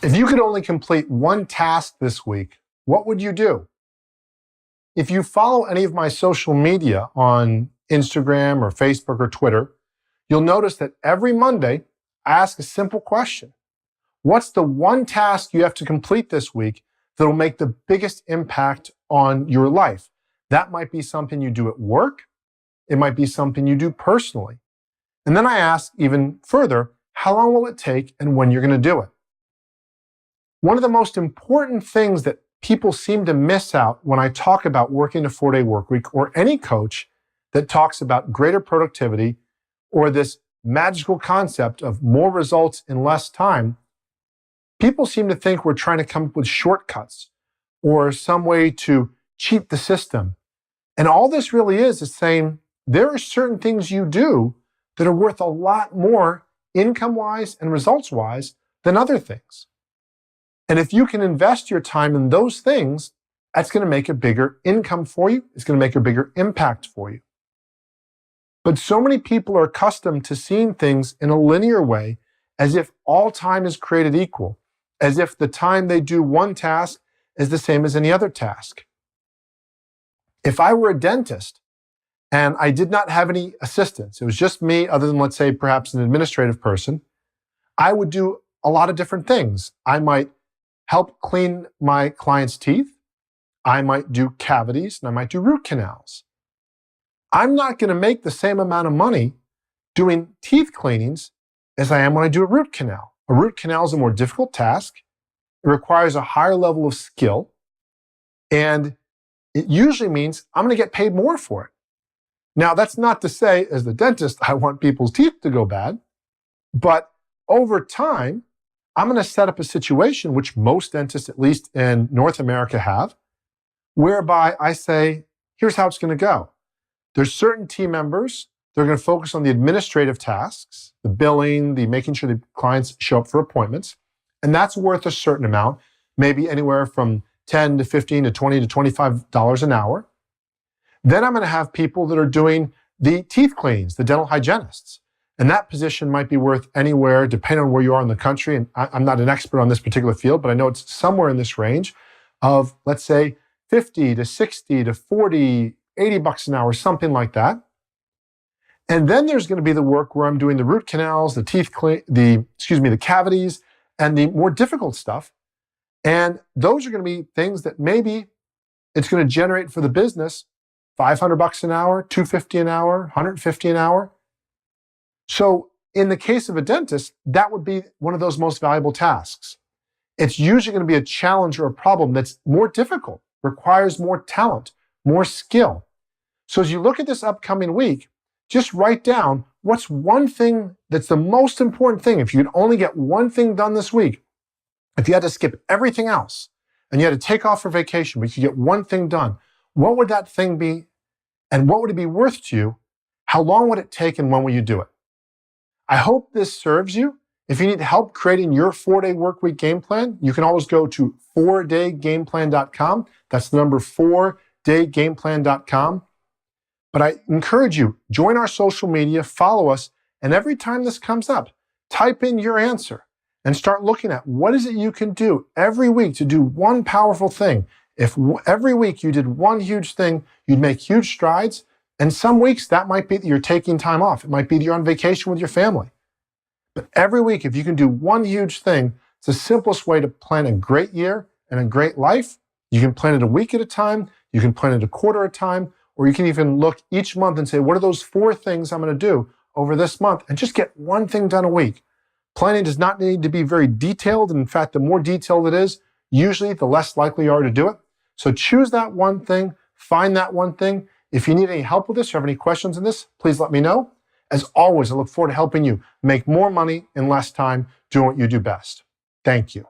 If you could only complete one task this week, what would you do? If you follow any of my social media on Instagram or Facebook or Twitter, you'll notice that every Monday I ask a simple question. What's the one task you have to complete this week that'll make the biggest impact on your life? That might be something you do at work. It might be something you do personally. And then I ask even further, how long will it take and when you're going to do it? One of the most important things that people seem to miss out when I talk about working a 4-day work week, or any coach that talks about greater productivity or this magical concept of more results in less time, people seem to think we're trying to come up with shortcuts or some way to cheat the system. And all this really is saying there are certain things you do that are worth a lot more income-wise and results-wise than other things. And if you can invest your time in those things, that's going to make a bigger income for you. It's going to make a bigger impact for you. But so many people are accustomed to seeing things in a linear way, as if all time is created equal, as if the time they do one task is the same as any other task. If I were a dentist and I did not have any assistants, it was just me, other than, let's say, perhaps an administrative person, I would do a lot of different things. I might help clean my clients' teeth. I might do cavities, and I might do root canals. I'm not going to make the same amount of money doing teeth cleanings as I am when I do a root canal. A root canal is a more difficult task. It requires a higher level of skill, and it usually means I'm going to get paid more for it. Now, that's not to say, as the dentist, I want people's teeth to go bad, but over time, I'm going to set up a situation, which most dentists, at least in North America, have, whereby I say, here's how it's going to go. There's certain team members, they're going to focus on the administrative tasks, the billing, the making sure the clients show up for appointments, and that's worth a certain amount, maybe anywhere from $10 to $15 to $20 to $25 an hour. Then I'm going to have people that are doing the teeth cleanings, the dental hygienists. And that position might be worth anywhere, depending on where you are in the country. And I'm not an expert on this particular field, but I know it's somewhere in this range of, let's say, 50 to 60 to 40, 80 bucks an hour, something like that. And then there's going to be the work where I'm doing the root canals, the the cavities, and the more difficult stuff. And those are going to be things that maybe it's going to generate for the business $500 an hour, $250 an hour, $150 an hour. So in the case of a dentist, that would be one of those most valuable tasks. It's usually going to be a challenge or a problem that's more difficult, requires more talent, more skill. So as you look at this upcoming week, just write down what's one thing that's the most important thing. If you could only get one thing done this week, if you had to skip everything else and you had to take off for vacation, but you could get one thing done, what would that thing be and what would it be worth to you? How long would it take and when will you do it? I hope this serves you. If you need help creating your 4-day workweek game plan, you can always go to 4daygameplan.com. That's the number 4daygameplan.com. But I encourage you, join our social media, follow us, and every time this comes up, type in your answer and start looking at what is it you can do every week to do one powerful thing. If every week you did one huge thing, you'd make huge strides. And some weeks that might be that you're taking time off. It might be that you're on vacation with your family. But every week, if you can do one huge thing, it's the simplest way to plan a great year and a great life. You can plan it a week at a time. You can plan it a quarter at a time. Or you can even look each month and say, what are those 4 things I'm going to do over this month? And just get one thing done a week. Planning does not need to be very detailed. In fact, the more detailed it is, usually the less likely you are to do it. So choose that one thing. Find that one thing. If you need any help with this or have any questions on this, please let me know. As always, I look forward to helping you make more money in less time doing what you do best. Thank you.